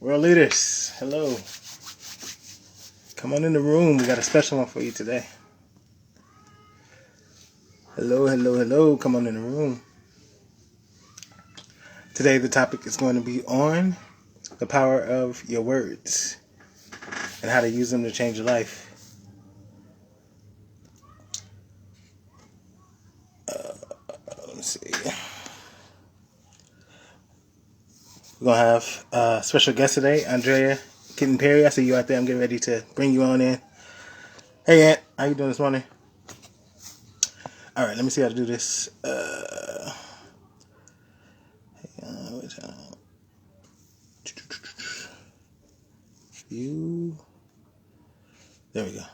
World leaders, hello. Come on in the room. We got a special one for you today. Hello, hello, hello. Come on in the room. Today the topic is going to be on the power of your words and how to use them to change your life. Let's see. We're going to have a special guest today, Andrea Kitten Perry. I see you out there. I'm getting ready to bring you on in. Hey, Aunt. How you doing this morning? All right, let me see how to do this. You. There we go.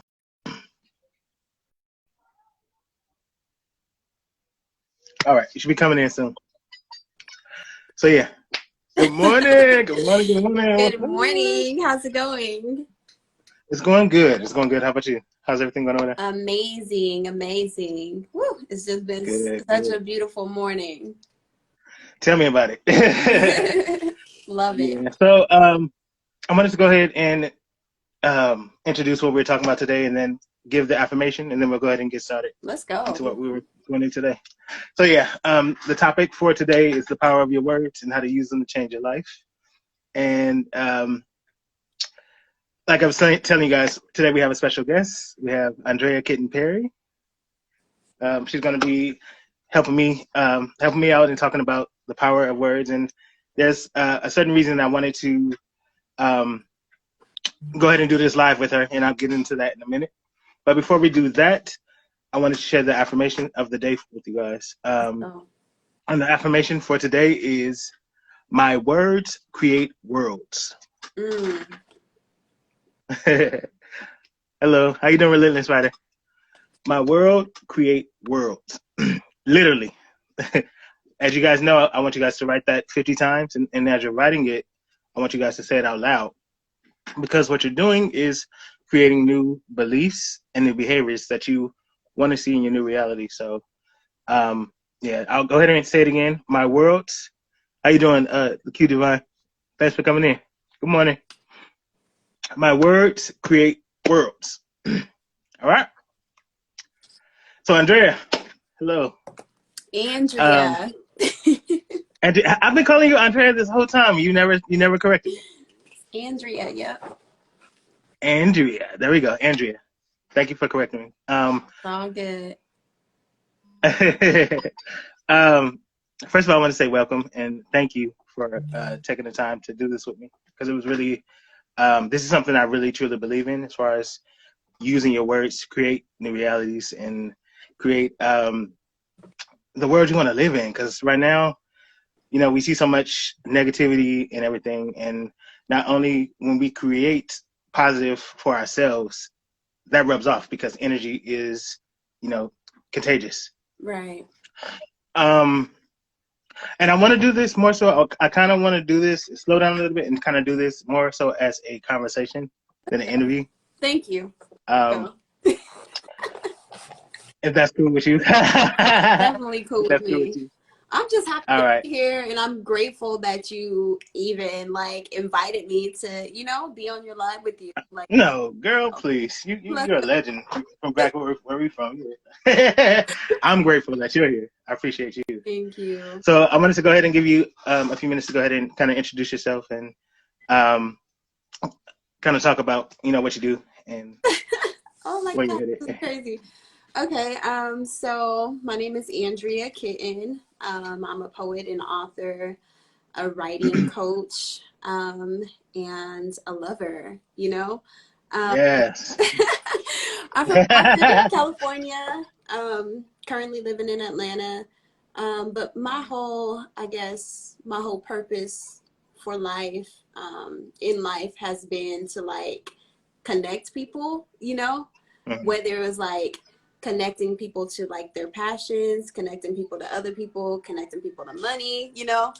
All right, you should be coming in soon. So yeah. Good morning. Good morning. Good morning. Good morning. How's it going? It's going good. It's going good. How about you? How's everything going over there? Amazing, amazing. Woo, it's just been Good, such good. a beautiful morning. Tell me about it. Love it. Yeah. So I wanted to go ahead and introduce what we're talking about today, and then give the affirmation, and then we'll go ahead and get started Let's into go. what we were going into today. So yeah, the topic for today is the power of your words and how to use them to change your life. And like I was telling you guys, today we have a special guest. We have Andrea Kitten Perry. She's going to be helping me out and talking about the power of words. And there's a certain reason I wanted to go ahead and do this live with her, and I'll get into that in a minute. But before we do that, I wanted to share the affirmation of the day with you guys. Oh. And the affirmation for today is, my words create worlds. Mm. Hello, how you doing, Relentless Rider? My world create worlds. Literally. As you guys know, I want you guys to write that 50 times, and as you're writing it, I want you guys to say it out loud. Because what you're doing is creating new beliefs and new behaviors that you want to see in your new reality. So, yeah, I'll go ahead and say it again. My worlds. How you doing, Q Divine? Thanks for coming in. Good morning. My words create worlds. All right. So, Andrea, hello. Andrea. And I've been calling you Andrea this whole time. You never corrected me. Andrea, yep. Andrea. There we go. Andrea. Thank you for correcting me. All good. First of all, I want to say welcome and thank you for taking the time to do this with me, because it was really, this is something I really truly believe in, as far as using your words to create new realities and create the world you want to live in. Because right now, we see so much negativity and everything, and not only when we create positive for ourselves, that rubs off because energy is, contagious. Right. And I want to do this more so. I kind of want to do this, slow down a little bit, and kind of do this more so as a conversation than an interview. Thank you. If that's cool with you. Definitely cool with That's cool with me. you. I'm just happy All to right. be here, and I'm grateful that you even invited me to, be on your live with you. No, girl, please. You're a legend from back where we from. Yeah. I'm grateful that you're here. I appreciate you. Thank you. So I wanted to go ahead and give you a few minutes to go ahead and kind of introduce yourself and kind of talk about what you do and Oh my where you're God, this is headed. crazy. Okay, so my name is Andrea Kitten. I'm a poet and author, a writing coach, and a lover, Yes. I'm from Compton, California, currently living in Atlanta. But my whole purpose for life, in life has been to connect people, whether it was connecting people to their passions, connecting people to other people, connecting people to money, Yeah.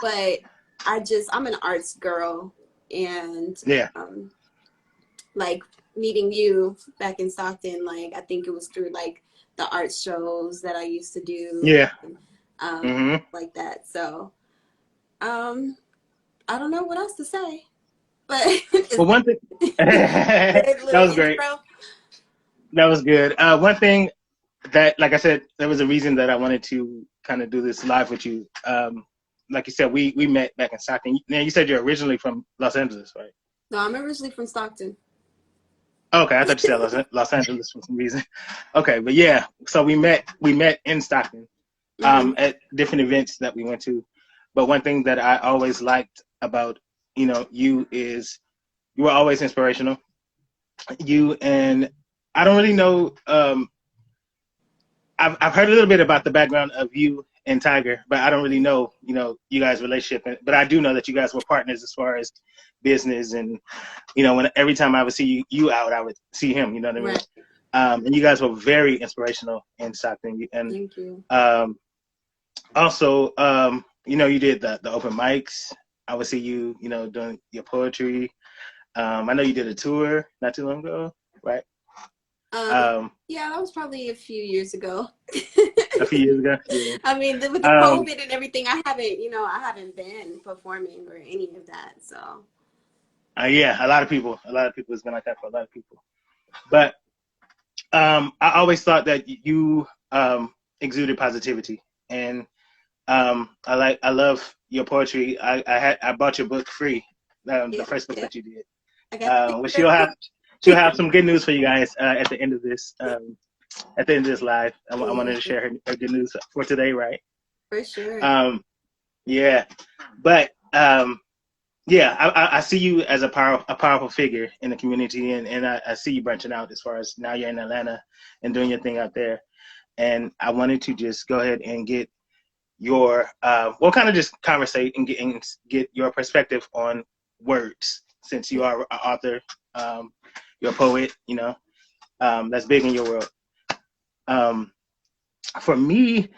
but I'm an arts girl, and Yeah. Meeting you back in Stockton, I think it was through the art shows that I used to do. Yeah. Like that. So, I don't know what else to say, but Well, one thing that little was great. intro. That was good. One thing that, like I said, there was a reason that I wanted to kind of do this live with you. Like you said, we met back in Stockton. Now, you said you're originally from Los Angeles, right? No, I'm originally from Stockton. Okay, I thought you said Los Angeles for some reason. Okay, but yeah, so we met in Stockton at different events that we went to. But one thing that I always liked about you is you were always inspirational. You and I don't really know. I've heard a little bit about the background of you and Tiger, but I don't really know you guys' relationship. But I do know that you guys were partners as far as business, and when every time I would see you out, I would see him. You know what I mean? Right. And you guys were very inspirational in Stockton. And Thank you. Also, you did the open mics. I would see you, doing your poetry. I know you did a tour not too long ago, right? Yeah, that was probably a few years ago. A few years ago. Yeah. I mean, with the COVID and everything, I haven't been performing or any of that. So. Yeah, a lot of people. It's been like that for a lot of people. But I always thought that you exuded positivity, and I love your poetry. I bought your book free, the first book that you did. Which she'll have some good news for you guys at the end of this live. I wanted to share her good news for today, right? For sure. Yeah, but yeah, I see you as a powerful figure in the community, and I see you branching out as far as now you're in Atlanta and doing your thing out there. And I wanted to just go ahead and get your kind of just conversate and get your perspective on words, since you are an author, you're a poet, that's big in your world. For me,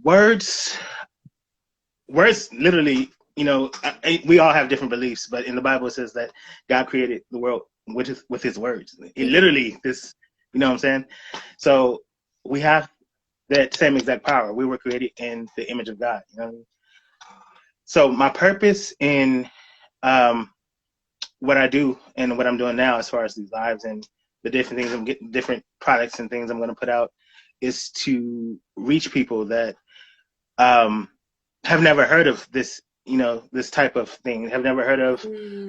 words literally, we all have different beliefs, but in the Bible it says that God created the world with his words. It literally, this, you know what I'm saying? So we have that same exact power. We were created in the image of God, So my purpose in what I do and what I'm doing now, as far as these lives and the different things I'm getting, different products and things I'm going to put out, is to reach people that have never heard of this, this type of thing, have never heard of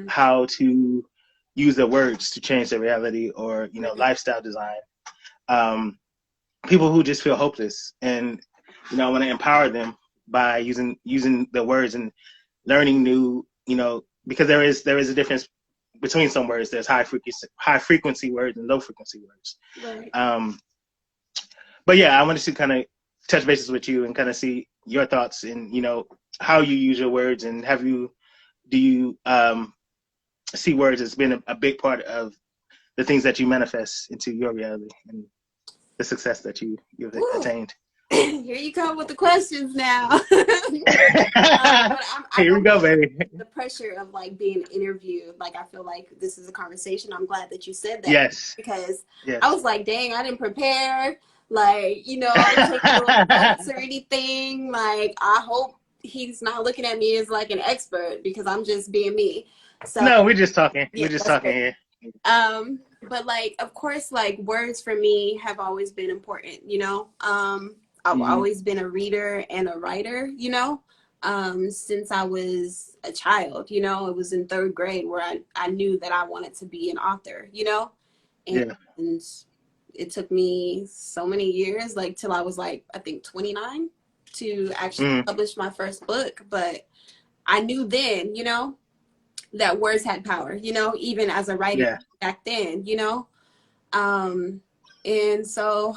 how to use their words to change their reality, or, lifestyle design. People who just feel hopeless, and, I want to empower them by using their words and learning new, because there is a difference between some words. There's high frequency words and low frequency words. Right. But yeah, I wanted to kind of touch bases with you and kind of see your thoughts and, how you use your words, and do you see words as being a big part of the things that you manifest into your reality and the success that you've attained. Here you come with the questions now. Here we go, baby. The pressure of being interviewed, I feel like this is a conversation. I'm glad that you said that. Yes. Because I was like, dang, I didn't prepare. I didn't take little notes or anything. I hope he's not looking at me as an expert, because I'm just being me. So no, we're just talking. We're just talking here. But of course, words for me have always been important, I've always been a reader and a writer, since I was a child. It was in 3rd grade where I knew that I wanted to be an author, and it took me so many years, till I was I think 29 to actually publish my first book. But I knew then, that words had power, even as a writer back then, and so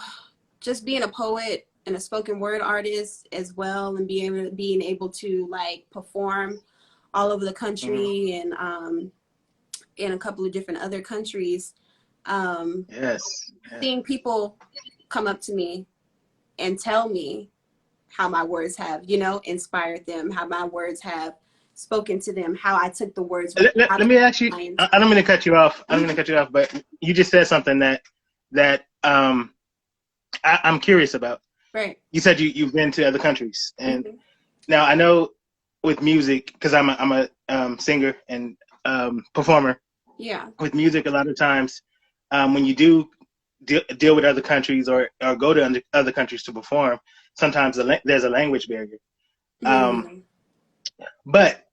just being a poet and a spoken word artist as well, and being able to perform all over the country and in a couple of different other countries. Seeing people come up to me and tell me how my words have, inspired them, how my words have spoken to them, how I took the words. Let me ask you, I don't mean to cut you off. But you just said something that I'm curious about. Right. You said you've been to other countries, and now I know with music, because I'm a singer and performer. Yeah. With music, a lot of times when you do deal with other countries or go to other countries to perform, sometimes there's a language barrier. Mm. But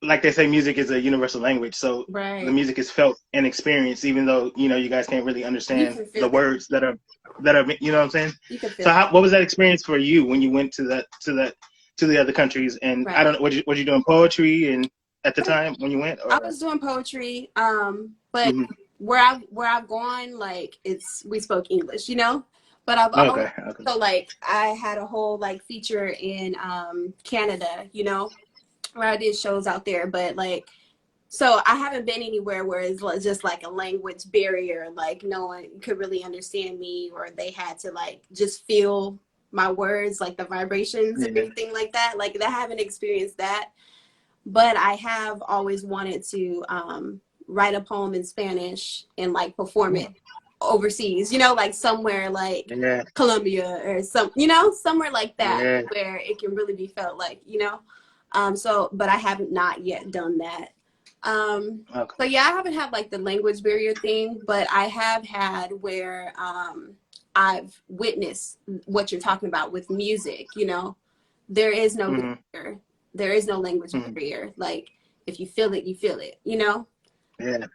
like they say, music is a universal language, so the Right. music is felt and experienced, even though you guys can't really You understand can feel the it. words that are you know what I'm saying. You can So feel it. what was that experience for you when you went to the other countries? And Right. I don't know, was you doing poetry and at the time when you went, I or was doing poetry, but mm-hmm. where I've gone, like we spoke English, you know. But I've always, Okay, okay, so like I had a whole like feature in Canada, you know, where I did shows out there. But like, so I haven't been anywhere where it's just like a language barrier, like no one could really understand me, or they had to like just feel my words, like the vibrations and yeah, everything like that. Like I haven't experienced that. But I have always wanted to write a poem in Spanish and like perform it overseas, you know, like somewhere like yeah, Colombia or somewhere like that yeah. where it can really be felt like, you know. But I haven't not yet done that. Okay. So yeah, I haven't had like the language barrier thing, but I have had where I've witnessed what you're talking about with music, you know. There is no Mm-hmm. barrier. There is no language Mm-hmm. barrier. Like if you feel it, you feel it, you know? Yeah,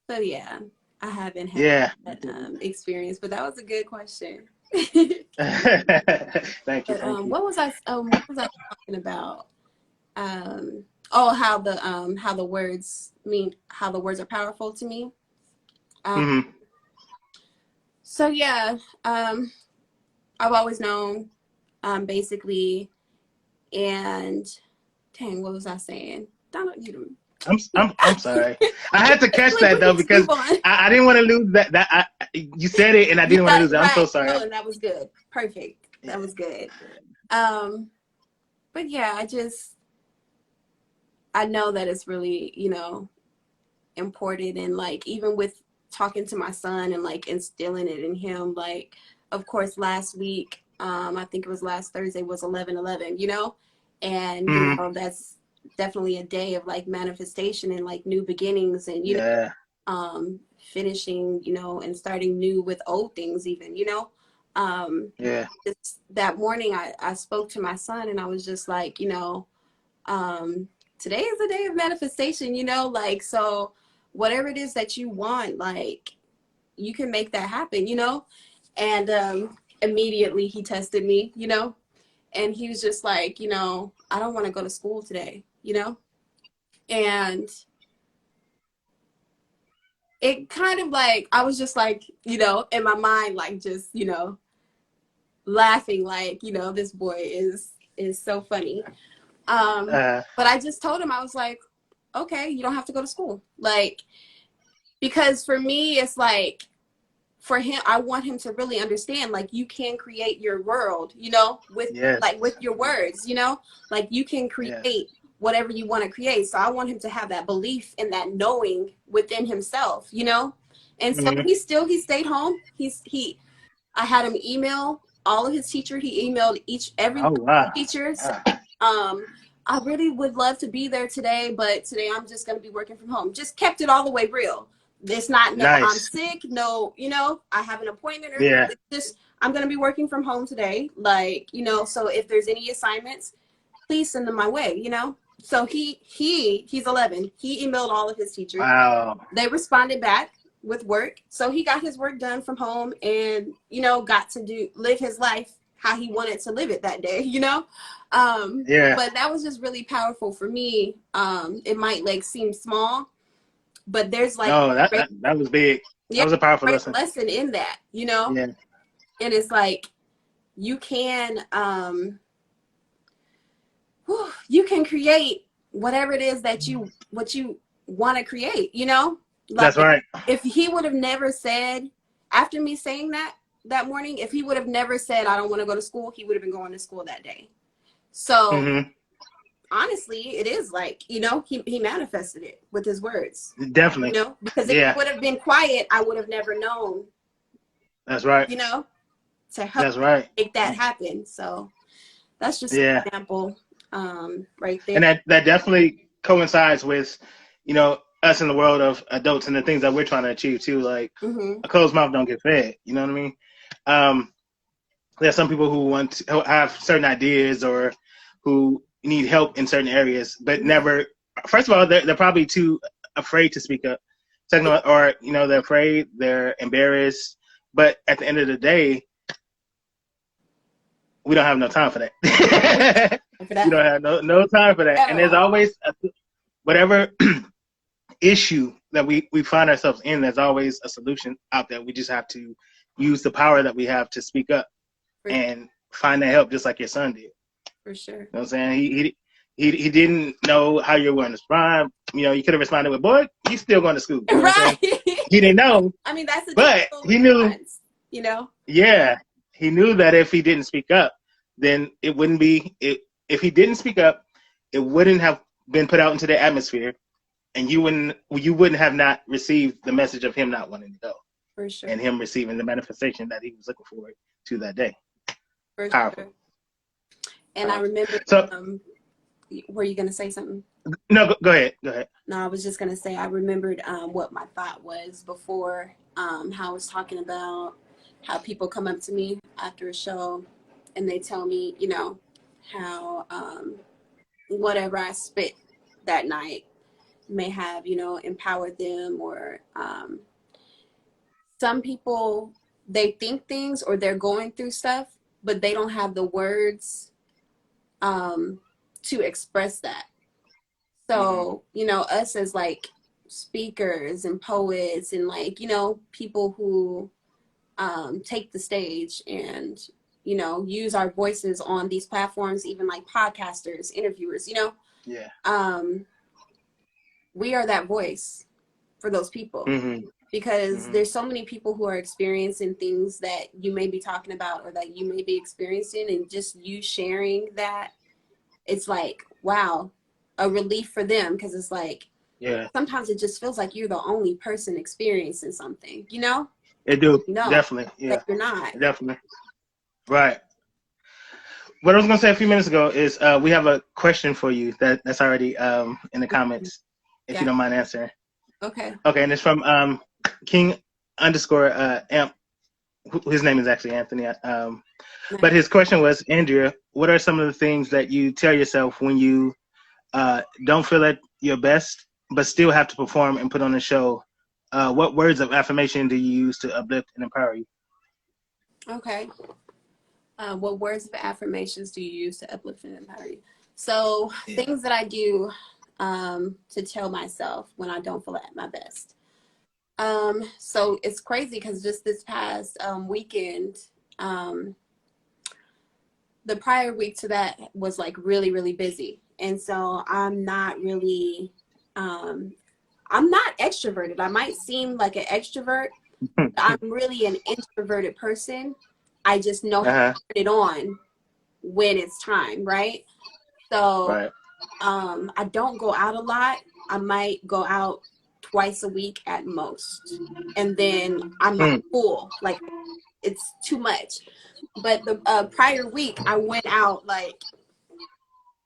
So yeah, I haven't had yeah. that experience, but that was a good question. Thank you, But thank you. what was I talking about? Oh, how the words mean, how the words are powerful to me. Um, Mm-hmm. so yeah, I've always known, basically, and dang, what was I saying? Donald, I'm sorry. I had to catch like that we though can just move because on. I didn't want to lose that. You said it and I You didn't want to got it lose it. I'm so right. sorry. No, that was good. Perfect. Yeah. That was good. Um, but yeah, I know that it's really, you know, important, and like even with talking to my son and like instilling it in him, like of course last week, I think it was last Thursday was 11/11, you know, and you Mm-hmm. know that's definitely a day of like manifestation and like new beginnings, and you know, Yeah. finishing, you know, and starting new with old things even, you know. Yeah. That morning I spoke to my son and I was just like, you know, today is a day of manifestation, you know, like, so whatever it is that you want, like you can make that happen, you know. And immediately he tested me, you know, and he was just like, you know, I don't want to go to school today, you know. And it kind of like, I was just like, you know, in my mind, like just, you know, laughing, like, you know, this boy is so funny. Uh, But I just told him, I was like, okay, you don't have to go to school. Like, because for me, it's like, for him, I want him to really understand, like, you can create your world, you know, yes. with your words, you know, like you can Yeah. create whatever you want to create. So I want him to have that belief and that knowing within himself, you know. And so Mm-hmm. he stayed home. I had him email all of his teachers. He emailed every one Oh of wow. the teachers. Ah, I really would love to be there today, but today I'm just going to be working from home. Just kept it all the way real. It's not, no, I'm nice. sick. No, you know, I have an appointment, or Yeah. it's just, I'm going to be working from home today. Like, you know, so if there's any assignments, please send them my way, you know? So he's 11. He emailed all of his teachers. Wow. They responded back with work. So he got his work done from home and, you know, got to live his life how he wanted to live it that day, you know? Yeah. But that was just really powerful for me. It might like seem small, but there's like No, great, that was big. That yeah, was a powerful great lesson. lesson in that, you know? Yeah. And it's like you can you can create whatever it is that you want to create, you know. That's Like right. if he would have never said, after me saying that morning, if he would have never said I don't want to go to school, he would have been going to school that day. So Mm-hmm. honestly, it is like, you know, he manifested it with his words, you Definitely. know, because if he Yeah. would have been quiet, I would have never known, That's right. you know, to help That's right. make that happen. So that's just an Yeah. example. right there. And that definitely coincides with, us in the world of adults and the things that we're trying to achieve too. Like a closed mouth don't get fed. You know what I mean? There's some people who want to have certain ideas or who need help in certain areas, but never. First of all, they're probably too afraid to speak up. Second, or they're afraid, they're embarrassed. But at the end of the day, we don't have no time for that. We don't have no time for that. And there's always whatever issue that we find ourselves in. There's always a solution out there. We just have to use the power that we have to speak up and find that help, just like your son did. For sure. You know what I'm saying? He didn't know how you were going to respond. You could have responded with, "Boy, you still going to school." You know right. He didn't know. I mean, that's but he knew. Response, Yeah, he knew that if he didn't speak up, then it wouldn't be. If he didn't speak up, it wouldn't have been put out into the atmosphere, and you wouldn't have not received the message of him not wanting to go. For sure. And him receiving the manifestation that he was looking forward to that day. For Powerful. Sure. And I remember. So, were you going to say something? No, go ahead. Go ahead. No, I was just going to say I remembered what my thought was before, how I was talking about how people come up to me after a show and they tell me, how whatever I spit that night may have, empowered them, or some people, they think things or they're going through stuff, but they don't have the words to express that. So, us as like speakers and poets and like, people who take the stage and, use our voices on these platforms, even like podcasters, interviewers, Yeah. We are that voice for those people. Because there's so many people who are experiencing things that you may be talking about or that you may be experiencing, and just you sharing that, it's like, wow, a relief for them, because it's like, sometimes it just feels like you're the only person experiencing something, It do. Definitely. Yeah. You're not. Definitely. Right. What I was going to say a few minutes ago is we have a question for you that's already in the comments, if you don't mind answering. Okay. Okay, and it's from King_Amp. His name is actually Anthony. But his question was, Andrea, what are some of the things that you tell yourself when you don't feel at your best, but still have to perform and put on a show? What words of affirmation do you use to uplift and empower you? Okay. What words of affirmations do you use to uplift and empower you? So things that I do to tell myself when I don't feel at my best. So it's crazy because just this past weekend, the prior week to that was like really, really busy. And so I'm not really, I'm not extroverted. I might seem like an extrovert. But I'm really an introverted person. I just know how to turn it on when it's time, right? So I don't go out a lot. I might go out twice a week at most. And then I'm like full, like it's too much. But the prior week I went out like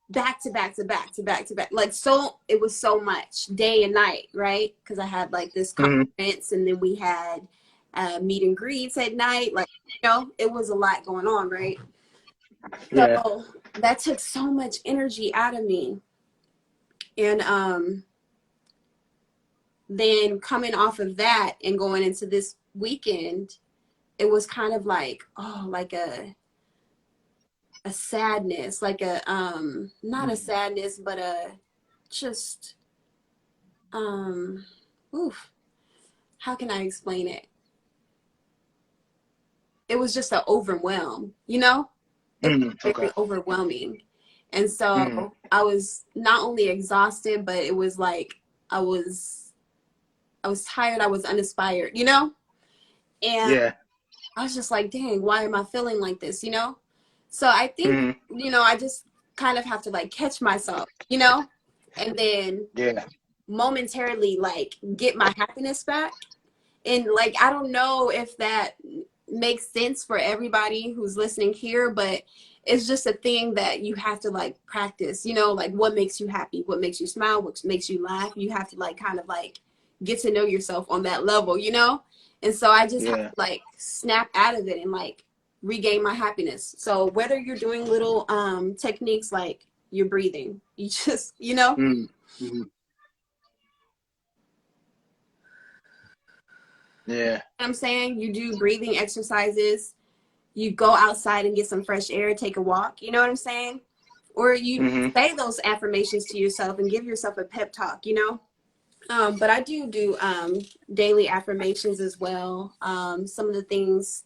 back to back to back to back to back. Like, so it was so much day and night, right? Because I had like this conference and then we had meet and greets at night. Like, it was a lot going on, right? So that took so much energy out of me. And then coming off of that and going into this weekend, it was kind of like, like a sadness, like a not a sadness, but a just how can I explain it? It was just an overwhelm, it was very overwhelming. And so I was not only exhausted, but it was like I was tired, I was uninspired, And I was just like, dang, why am I feeling like this, So I think, I just kind of have to like catch myself, and then momentarily like get my happiness back. And like, I don't know if that makes sense for everybody who's listening here, but it's just a thing that you have to like practice, you know, like what makes you happy, what makes you smile, what makes you laugh. You have to like kind of like get to know yourself on that level, you know? And so I just have to like snap out of it and like regain my happiness. So whether you're doing little techniques like you're breathing, you just, you know, Mm-hmm. Yeah. I'm saying, you do breathing exercises, you go outside and get some fresh air, take a walk, you know what I'm saying? Or you say those affirmations to yourself and give yourself a pep talk, you know? But I do daily affirmations as well. Some of the things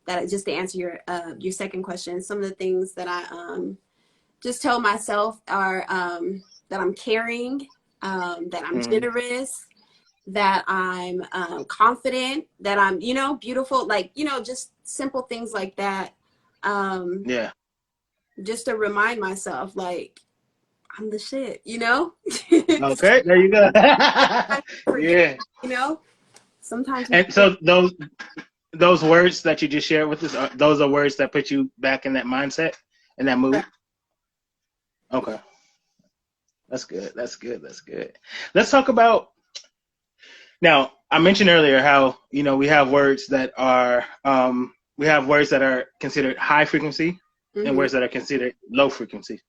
that, just to answer your second question, some of the things that I just tell myself are that I'm caring, that I'm generous, that I'm confident, that I'm, you know, beautiful, like, you know, just simple things like that. Yeah. Just to remind myself, like, I'm the shit, you know? Okay, there you go. Forget, Yeah. you know? Sometimes. And so those words that you just shared with us, those are words that put you back in that mindset, in that mood? Okay. That's good. That's good. That's good. Let's talk about, now, I mentioned earlier how, you know, we have words that are considered high frequency and words that are considered low frequency.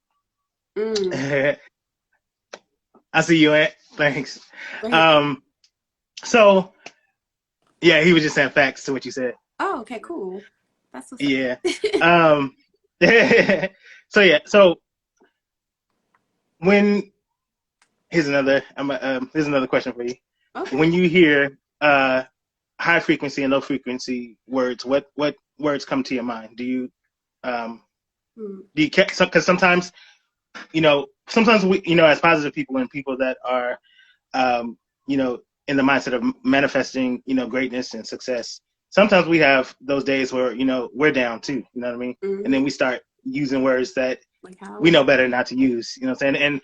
I see you, Aunt. Thanks. So yeah, he was just saying facts to what you said. Oh, okay, cool. That's what's yeah. So yeah, so when here's another question for you. Okay. When you hear high frequency and low frequency words, what words come to your mind? Do you because sometimes, you know, we, you know, as positive people and people that are you know, in the mindset of manifesting, you know, greatness and success, sometimes we have those days where, you know, we're down too, you know what I mean? And then we start using words that we know better not to use, you know what I'm saying? And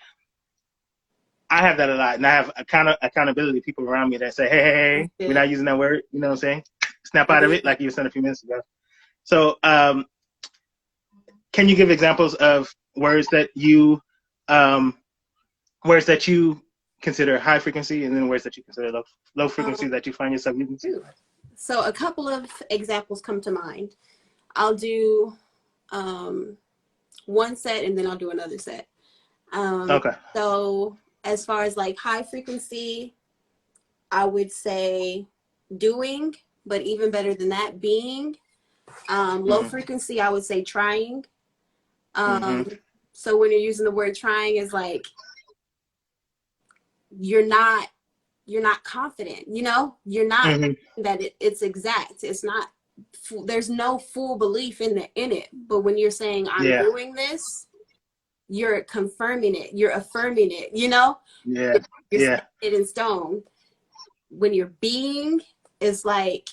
I have that a lot, and I have accountability people around me that say, hey, we're not using that word, you know what I'm saying? Snap out of it, like you were saying a few minutes ago. So can you give examples of words that you consider high frequency, and then words that you consider low frequency that you find yourself using? So a couple of examples come to mind. I'll do one set and then I'll do another set. Okay. So as far as like high frequency, I would say doing, but even better than that, being. Low frequency, I would say trying. So when you're using the word trying, is like you're not confident, you know, you're not that it's exact. It's not, there's no full belief in it. But when you're saying I'm doing this, you're confirming it, you're affirming it, you know? You're setting it in stone. When you're being, it's like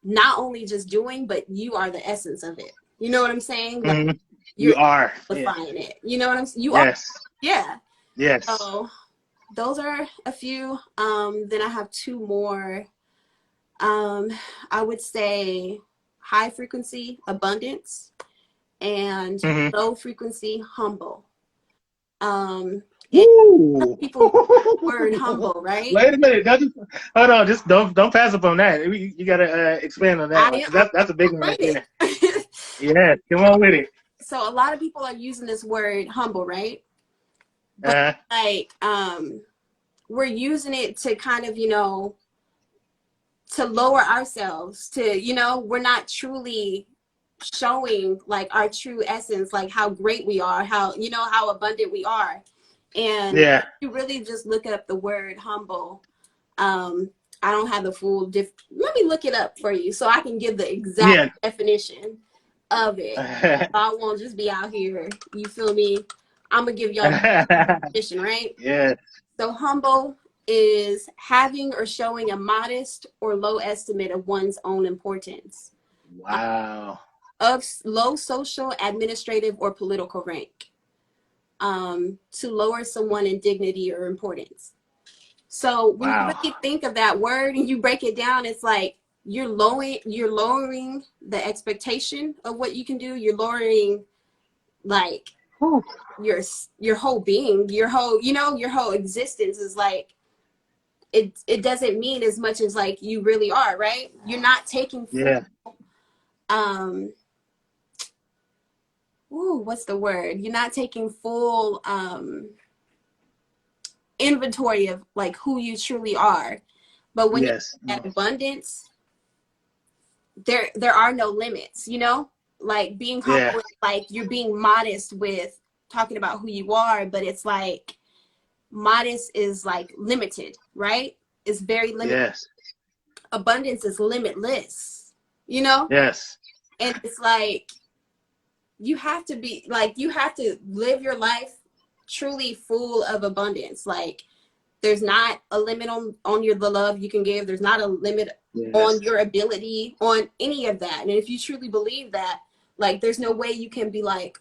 not only just doing, but you are the essence of it. You know what I'm saying? Like you are amplifying it. You know what I'm saying? You are. Yeah. Yes. So those are a few. Then I have two more. I would say high frequency, abundance, and low frequency, humble. People word humble, right? Wait a minute. Hold on. Just don't pass up on that. You gotta expand on that one. That's a big one right there. Yeah, come on with it. So a lot of people are using this word humble, right? But like we're using it to kind of, you know, to lower ourselves, to, you know, we're not truly showing like our true essence, like how great we are, how, you know, how abundant we are. And if you really just look up the word humble, I don't have the full let me look it up for you so I can give the exact definition of it. I won't just be out here, you feel me? I'm gonna give y'all the definition, right? Yeah. So humble is having or showing a modest or low estimate of one's own importance. Wow. Of low social, administrative, or political rank. To lower someone in dignity or importance. So when you really think of that word and you break it down, it's like lowering the expectation of what you can do. You're lowering like Whew. your whole being, your whole, your whole existence is like, it doesn't mean as much as like you really are, right? You're not taking full, what's the word? You're not taking full inventory of like who you truly are. But when you have abundance, there are no limits, like being humble, like you're being modest with talking about who you are, but it's like modest is like limited, right? It's very limited. Yes. Abundance is limitless, Yes. And it's like you have to live your life truly full of abundance. Like there's not a limit on the love you can give. There's not a limit on your ability, on any of that. And if you truly believe that, like there's no way you can be like,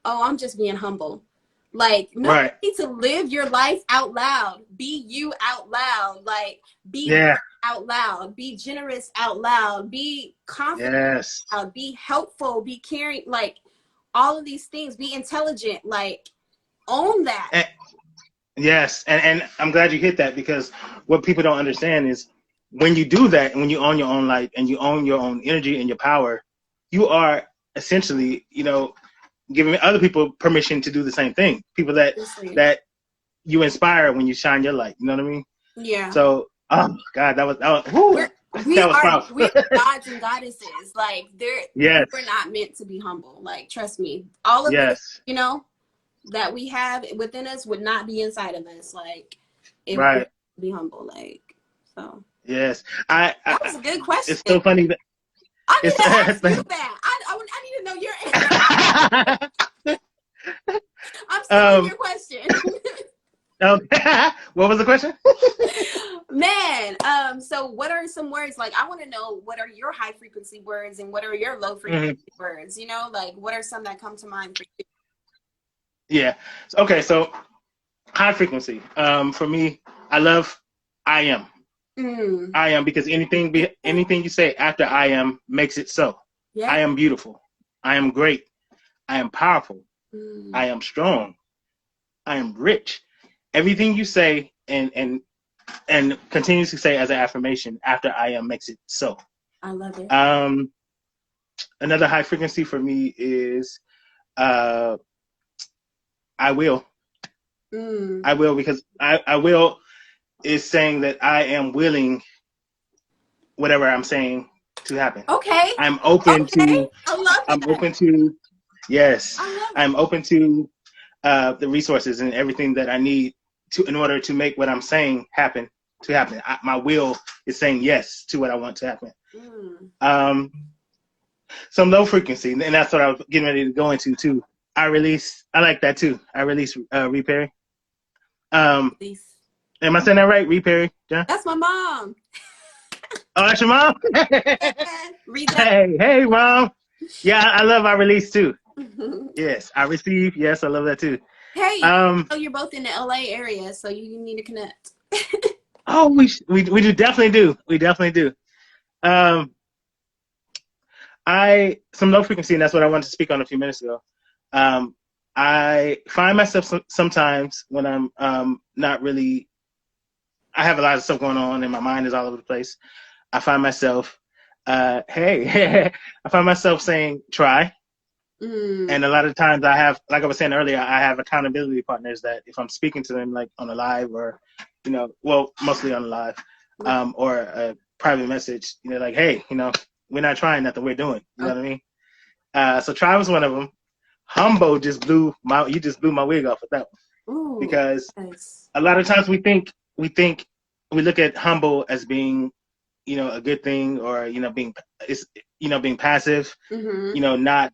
oh, I'm just being humble. Like, no, you need to live your life out loud. Be you out loud. Like, be out loud. Be generous out loud. Be confident out loud. Be helpful. Be caring. Like, all of these things. Be intelligent. Like, own that. And I'm glad you hit that, because what people don't understand is when you do that and when you own your own life and you own your own energy and your power, you are essentially, giving other people permission to do the same thing. People that you inspire when you shine your light. You know what I mean? Yeah. So, oh God, that was powerful. We're gods and goddesses. Like we're not meant to be humble. Like trust me, all of this, that we have within us would not be inside of us. Like it would be humble. Like so. Yes, that was a good question. It's so funny that. I need to ask you that. I need to know your answer. I'm still your question. What was the question? Man, so what are some words, like I want to know what are your high frequency words and what are your low frequency words, like what are some that come to mind for you? Yeah. Okay, so high frequency. For me, I love I am. I am, because anything you say after I am makes it so. I am beautiful. I am great. I am powerful. I am strong. I am rich. Everything you say and continuously say as an affirmation after I am makes it so. I love it. Another high frequency for me is I will. I will, because I will is saying that I am willing whatever I'm saying to happen. Okay. I'm open to. I love that. I'm open to. Yes. I'm open to the resources and everything that I need in order to make what I'm saying happen. My will is saying yes to what I want to happen. Some low frequency, and that's what I was getting ready to go into too. I like that too. I release Ree Perry. Am I saying that right? Ree Perry? Yeah? That's my mom. Oh, that's your mom? Hey, mom. Yeah, I love I release too. Yes, I receive. Yes, I love that too. Hey, you're both in the LA area, so you need to connect. Oh, we definitely do. We definitely do. Some low frequency, and that's what I wanted to speak on a few minutes ago. I find myself sometimes when I'm not really, I have a lot of stuff going on and my mind is all over the place. I find myself, I find myself saying, try. And a lot of times I have, like I was saying earlier, I have accountability partners that if I'm speaking to them like on a live or, mostly on a live, or a private message, like, hey, we're not trying nothing, we're doing, you know what I mean? So try was one of them. Humbo you just blew my wig off with that one. Ooh, because nice. A lot of times we look at humble as being, a good thing, or being passive, not.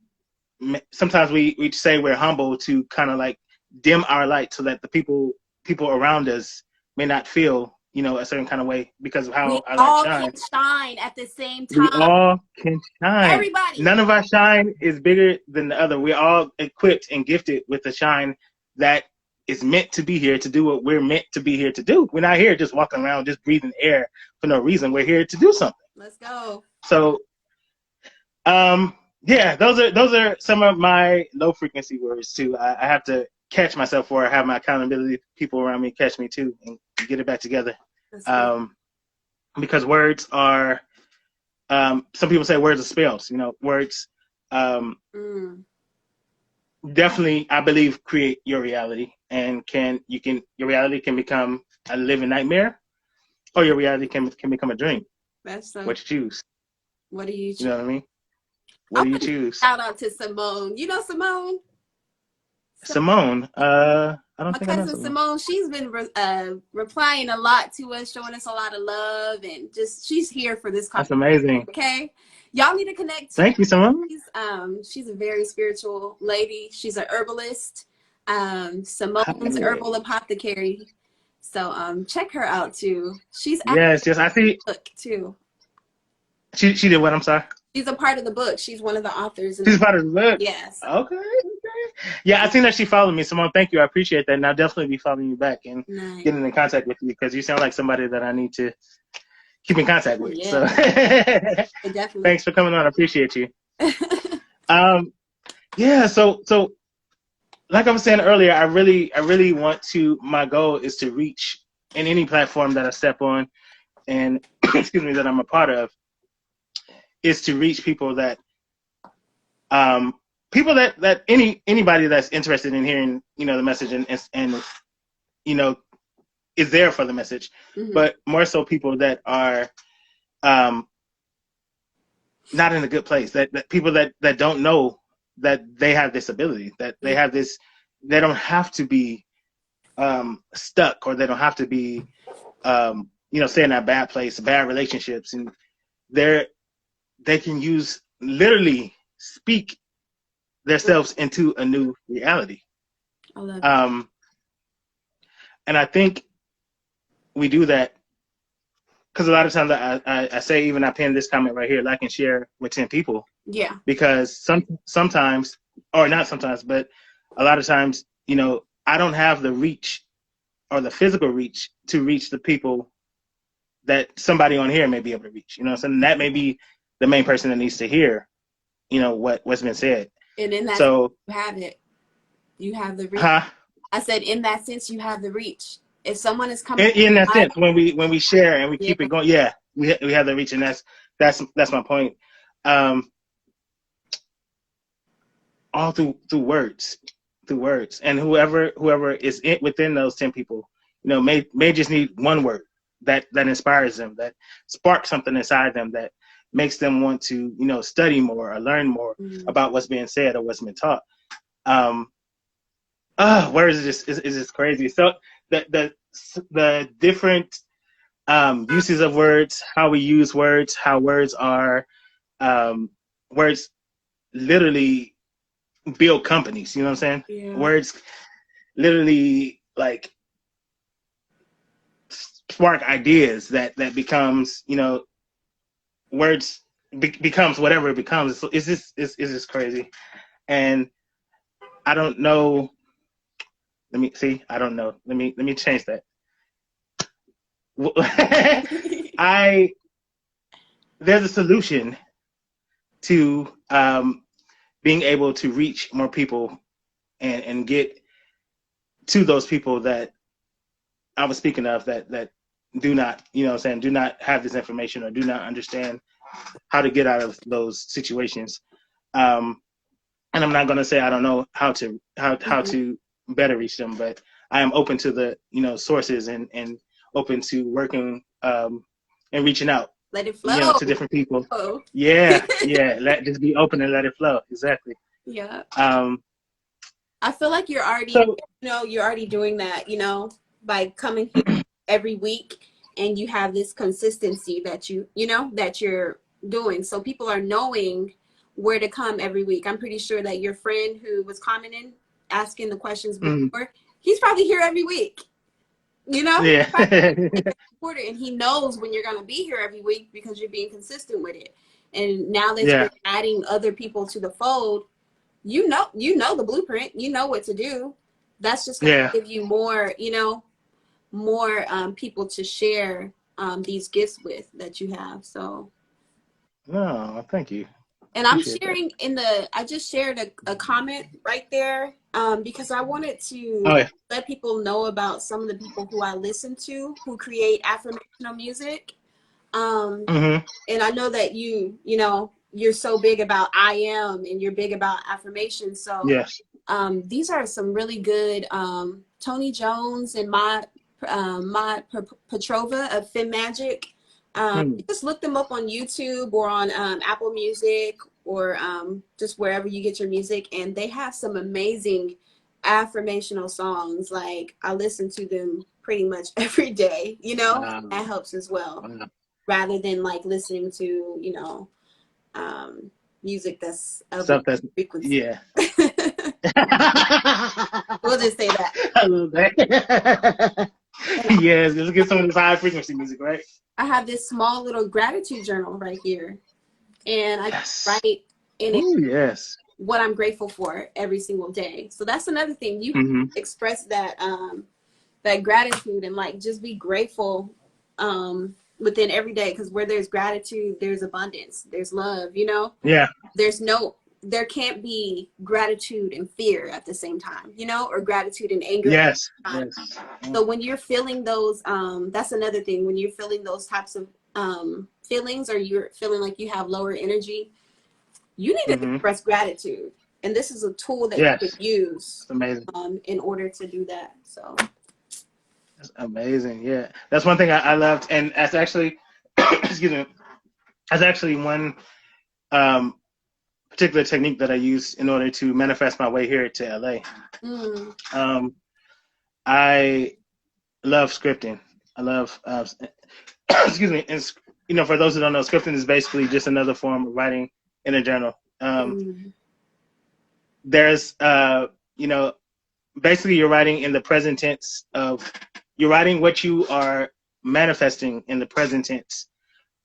Sometimes we say we're humble to kind of like dim our light so that the people around us may not feel, a certain kind of way because of how our light shines. We all can shine at the same time. We all can shine. Everybody. None of our shine is bigger than the other. We're all equipped and gifted with the shine that is meant to be here to do what we're meant to be here to do. We're not here just walking around, just breathing air for no reason. We're here to do something. Let's go. So, yeah, those are some of my low frequency words too. I have to catch myself, or have my accountability people around me catch me too, and get it back together. That's good. Because words are, some people say words are spells. You know, words definitely, I believe, create your reality, and your reality can become a living nightmare, or your reality can become a dream. That's so. What you choose? What do you choose? You know what I mean? What do you choose? Shout out to Simone. You know Simone? Simone. I don't My think I know cousin Simone. She's been replying a lot to us, showing us a lot of love, and just she's here for this That's conversation. amazing. Okay, y'all need to connect. Thank you, Simone. She's a very spiritual lady. She's an herbalist. Simone's Herbal Apothecary. So check her out too. She's yes. I see. Book too. She did what? I'm sorry. She's a part of the book. She's one of the authors. She's part of the book. Yes. Okay. Yeah, I seen that she followed me. Simone, thank you. I appreciate that. And I'll definitely be following you back and getting in contact with you, because you sound like somebody that I need to keep in contact with. Yeah. So definitely. Thanks for coming on. I appreciate you. Yeah, so like I was saying earlier, I really want to, my goal is to reach in any platform that I step on and excuse me, that I'm a part of, is to reach people that anybody that's interested in hearing, you know, the message and you know, is there for the message, but more so people that are not in a good place, that people that don't know that they have this ability, that they have this, they don't have to be stuck, or they don't have to be you know, stay in that bad place, bad relationships, and they can literally speak themselves into a new reality. I love it. And I think we do that because a lot of times I say, even I pin this comment right here, like and share with 10 people. Yeah. Because sometimes, or not sometimes, but a lot of times, you know, I don't have the reach or the physical reach to reach the people that somebody on here may be able to reach. You know, so that may be the main person that needs to hear, you know, what's been said. And in that, so you have it. You have the reach. Huh? I said, in that sense, you have the reach. If someone is coming in that sense, when we share and we keep it going, yeah, we have the reach, and that's my point. All through words, and whoever is within those 10 people, you know, may just need one word that inspires them, that sparks something inside them, that makes them want to, you know, study more or learn more about what's being said or what's been taught. Words is just crazy. So the different uses of words, how we use words, how words are, words literally build companies. You know what I'm saying? Yeah. Words literally like spark ideas that becomes, you know, words becomes whatever it becomes. So it's just crazy. And I don't know. Let me see. I don't know. Let me change that. There's a solution to being able to reach more people and get to those people that I was speaking of that do not, you know what I'm saying, do not have this information or do not understand how to get out of those situations. And I'm not going to say I don't know how to better reach them, but I am open to the, you know, sources and open to working and reaching out. Let it flow. You know, to different people. Oh. Yeah. Just be open and let it flow. Exactly. Yeah. I feel like you're already, you're already doing that, you know, by coming here every week, and you have this consistency that that you're doing. So people are knowing where to come every week. I'm pretty sure that your friend who was commenting, asking the questions before, he's probably here every week. You know? Yeah. And he knows when you're going to be here every week because you're being consistent with it. And now that you're adding other people to the fold, you know the blueprint, you know what to do. That's just going to give you more, more people to share these gifts with that you have. So No, thank you. And I'm Appreciate that. sharing I just shared a comment right there because I wanted Oh to yeah. let people know about some of the people who I listen to who create affirmational music. Um, Hmm. and I know that you're so big about I am and you're big about affirmation. So Yes. these are some really good Tony Jones and Petrova of Fem Magic. Hmm. Just look them up on YouTube or on Apple Music or just wherever you get your music, and they have some amazing affirmational songs. Like I listen to them pretty much every day. Wow. That helps as well, Wow. rather than like listening to music that's of a Stuff that's frequency. yeah. We'll just say that. I love that. And Yes, let's get some of this high frequency music, right? I have this small little gratitude journal right here, and I Yes. write in it Oh yes. what I'm grateful for every single day. So that's another thing. You have Hmm. to express that gratitude and like just be grateful within every day, because where there's gratitude, there's abundance, there's love. Yeah. There can't be gratitude and fear at the same time, or gratitude and anger at Yes. the same time. Yes. So when you're feeling those, that's another thing. When you're feeling those types of feelings, or you're feeling like you have lower energy, you need to Hmm. express gratitude. And this is a tool that you Yes. can use It's amazing. in order to do that. So, It's amazing. Yeah. That's one thing I loved. And that's actually, excuse me, that's actually one um, particular technique that I use in order to manifest my way here to LA. mm, Um, I love scripting. I love, excuse me, and for those who don't know, scripting is basically just another form of writing in a journal. mm, There's, basically you're writing in the present tense of, you're writing what you are manifesting in the present tense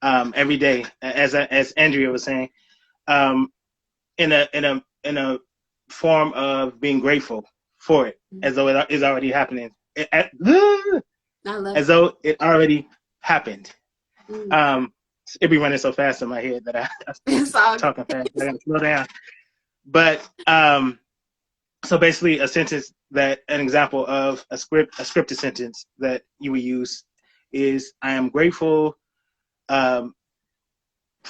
every day, as Andrea was saying, um, in a form of being grateful for it, as though it is already happening, I love as though it already happened. it. Um, it be running so fast in my head that I'm It's all good. talking fast. I gotta slow down. But so basically, an example of a scripted sentence that you would use is, "I am grateful um,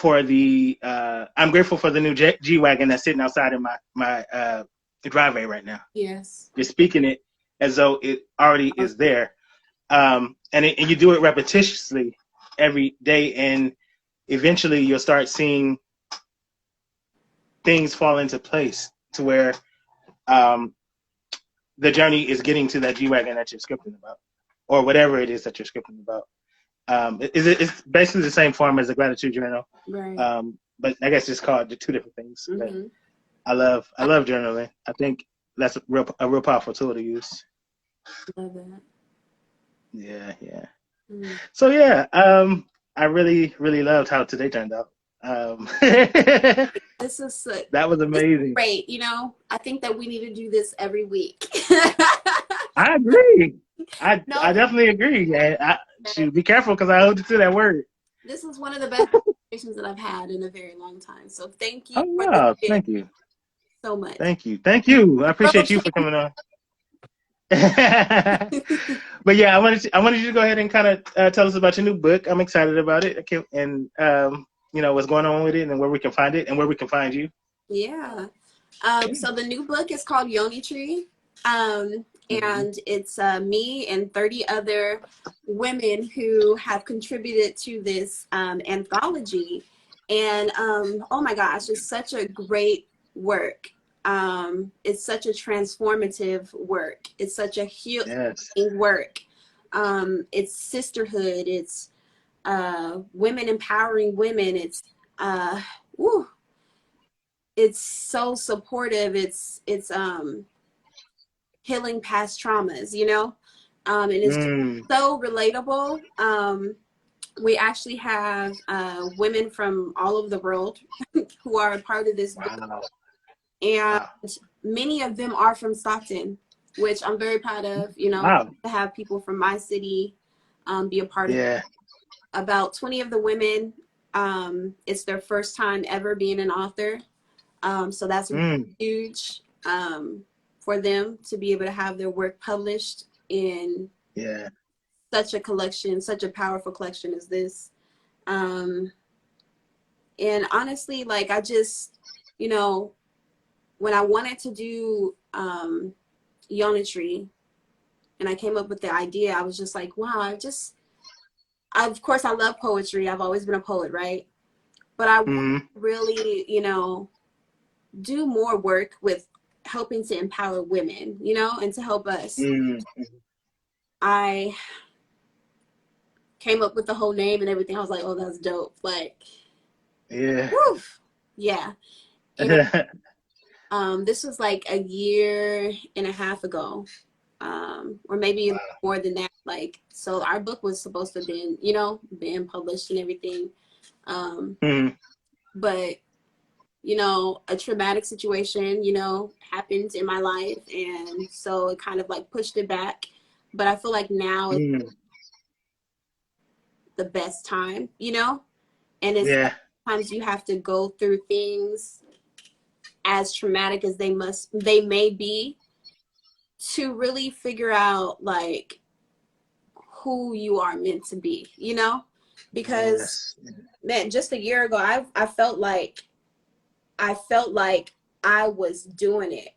I'm grateful for the new G wagon that's sitting outside in my driveway right now." Yes. You're speaking it as though it already is there, and you do it repetitiously every day, and eventually you'll start seeing things fall into place to where um, the journey is getting to that G wagon that you're scripting about, or whatever it is that you're scripting about. It's basically the same form as a gratitude journal, Right. but I guess it's called two different things. But Mm-hmm. I love journaling. I think that's a real powerful tool to use. Love that. Yeah, yeah. Mm. So yeah, I really really loved how today turned out. This is That was amazing. great. I think that we need to do this every week. I agree. No, I definitely agree. And I should be careful because I hold you to that word. this is one of the best conversations that I've had in a very long time. So thank you Oh for this wow, gift thank you, so much. thank you, thank you. I appreciate you Roach. for coming on. But yeah, I wanted you to go ahead and kind of tell us about your new book. I'm excited about it. Okay, and what's going on with it, and where we can find it, and where we can find you. Yeah. So the new book is called Yoni Tree. Mm-hmm. And it's me and 30 other women who have contributed to this anthology. And oh my gosh, it's such a great work. It's such a transformative work. It's such a healing Yes. work. It's sisterhood. It's women empowering women. Woo, it's so supportive. It's healing past traumas. And it's just Mm. so relatable. We actually have women from all over the world who are a part of this book, Wow. and Wow. many of them are from Stockton, which I'm very proud of. Wow. To have people from my city be a part of it. Yeah. About 20 of the women It's their first time ever being an author. So that's huge for them to be able to have their work published in such a collection, such a powerful collection as this. And honestly, like, I just, you know, when I wanted to do Yonitry and I came up with the idea, I was just like, wow, of course, I love poetry. I've always been a poet, right? But I really, you know, do more work with helping to empower women, you know, and to help us. I came up with the whole name and everything. I was like, oh, that's dope. Like, whew, yeah. And, this was like a year and a half ago, or maybe more than that. Like, so our book was supposed to have been, you know, being published and everything. But, you know, a traumatic situation, you know, happened in my life. And so it kind of like pushed it back. But I feel like now is the best time, you know? And it's sometimes you have to go through things as traumatic as they may be to really figure out like who you are meant to be, you know? Because man, just a year ago, I felt like I was doing it.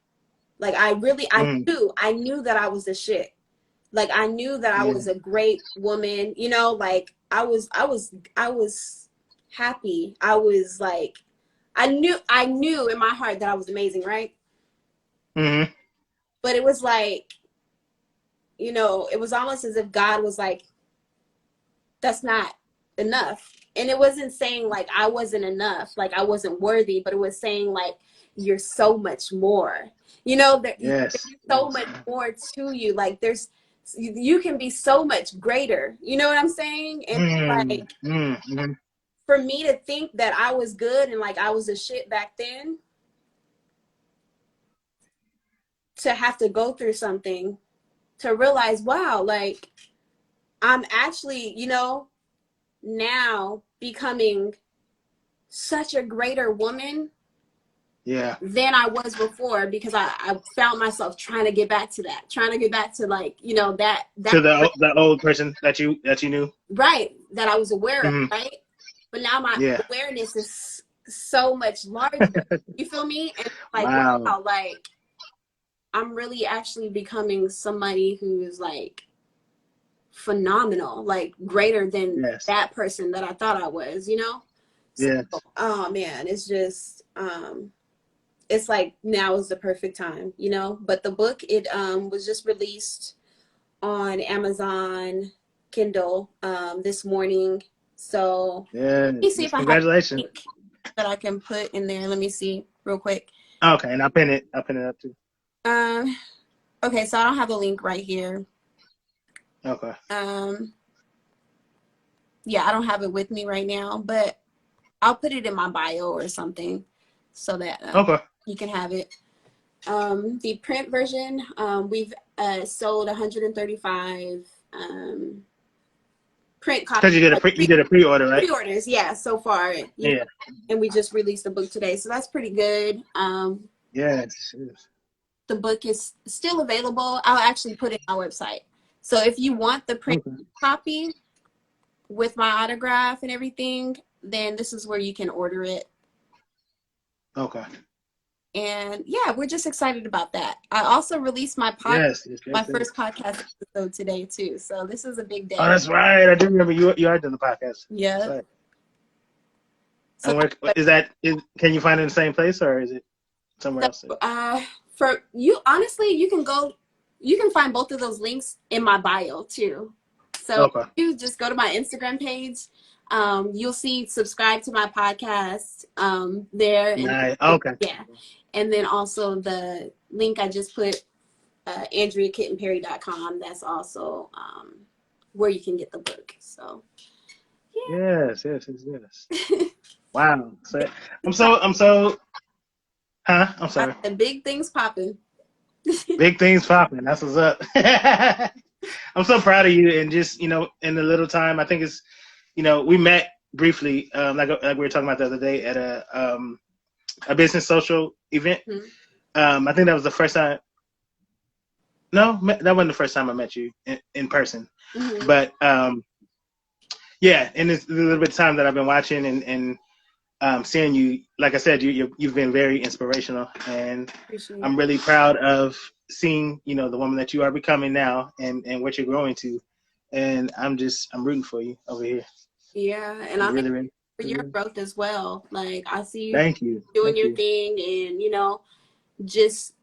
Like I knew that I was the shit. Like I knew that I was a great woman, you know, like I was happy. I was like, I knew in my heart that I was amazing, right? But it was like, you know, it was almost as if God was like, that's not enough. And it wasn't saying like I wasn't enough, like I wasn't worthy, but it was saying like, you're so much more, you know, there's so much more to you. Like you can be so much greater, you know what I'm saying? And like, for me to think that I was good and like I was a shit back then, to have to go through something to realize, wow, like I'm actually, you know, now becoming such a greater woman than I was before, because I found myself trying to get back to like, you know, that to the old person that you knew, right, that I was aware of, right? But now my awareness is so much larger. You feel me? And like, wow, like I'm really actually becoming somebody who is like phenomenal, like greater than that person that I thought I was, you know? So, oh man, it's just, it's like now is the perfect time, you know? But the book, it was just released on Amazon Kindle this morning. So let me see if congratulations. I have a link that I can put in there. Let me see real quick. Okay, and I'll pin it up too. Okay, so I don't have the link right here. Okay. Yeah, I don't have it with me right now, but I'll put it in my bio or something so that you can have it. The print version, we've sold 135 print copies. Because you did a pre-order, right? Pre-orders, yeah, so far. Yeah. And we just released the book today, so that's pretty good. Yes. The book is still available. I'll actually put it on our website. So if you want the print copy with my autograph and everything, then this is where you can order it. Okay. And yeah, we're just excited about that. I also released my first podcast episode today too. So this is a big day. Oh, that's right. I do remember you are doing the podcast. Yeah. Right. So can you find it in the same place or is it somewhere else? For you, honestly, you can find both of those links in my bio too. So you just go to my Instagram page. You'll see subscribe to my podcast there. Nice. Okay. Yeah. And then also the link I just put, AndreaKittenPerry.com. That's also where you can get the book. So yeah. Yes. Wow. So I'm so I'm sorry. The big things popping. Big things popping. That's what's up. I'm so proud of you, and just, you know, in the little time, I think it's, you know, we met briefly, like we were talking about the other day at a business social event. I think that was the first time. No, that wasn't the first time I met you in person. But yeah, and it's a little bit of time that I've been watching and seeing you. Like I said, you've been very inspirational, and I'm really proud of seeing, you know, the woman that you are becoming now and what you're growing to. And I'm rooting for you over here. Yeah, and I'm really for your growth as well. Like, I see you doing your thing, and, you know, just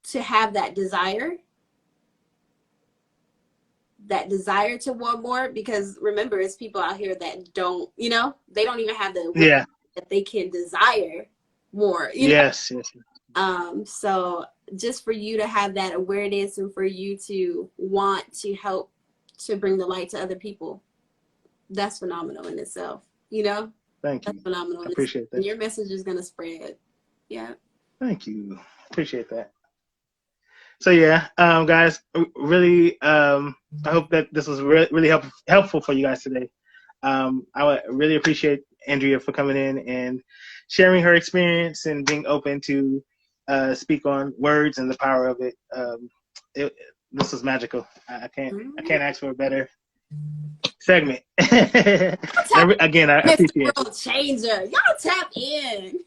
to have that desire to want more, because remember, it's people out here that don't, you know, they don't even have the that they can desire more. You know? Yes. So just for you to have that awareness and for you to want to help to bring the light to other people, that's phenomenal in itself. You know? Thank you. That's phenomenal. I appreciate that. And your message is going to spread. Yeah. Thank you. Appreciate that. So yeah, guys, really, I hope that this was really helpful for you guys today. I would really appreciate Andrea for coming in and sharing her experience and being open to speak on words and the power of it. This was magical. I can't ask for a better segment. Again, I appreciate it. World changer. Y'all tap in.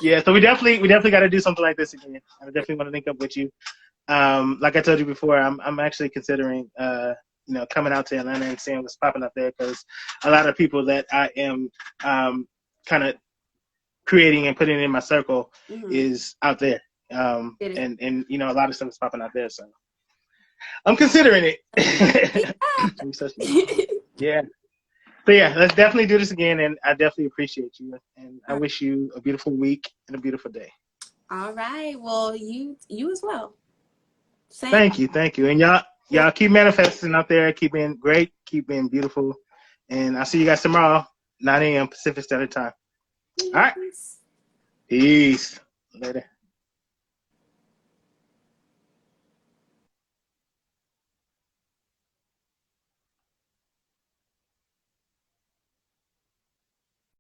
Yeah, so we definitely got to do something like this again. I definitely want to link up with you. Like I told you before, I'm actually considering coming out to Atlanta and seeing what's popping up there, because a lot of people that I am kind of creating and putting in my circle is out there. And you know, a lot of stuff is popping out there, so I'm considering it. Yeah. So yeah, let's definitely do this again, and I definitely appreciate you, and I wish you a beautiful week and a beautiful day. All right. Well, you as well. Same. Thank you, and y'all keep manifesting out there, keep being great, keep being beautiful, and I'll see you guys tomorrow, 9 a.m. Pacific Standard Time. All right. Peace. Later.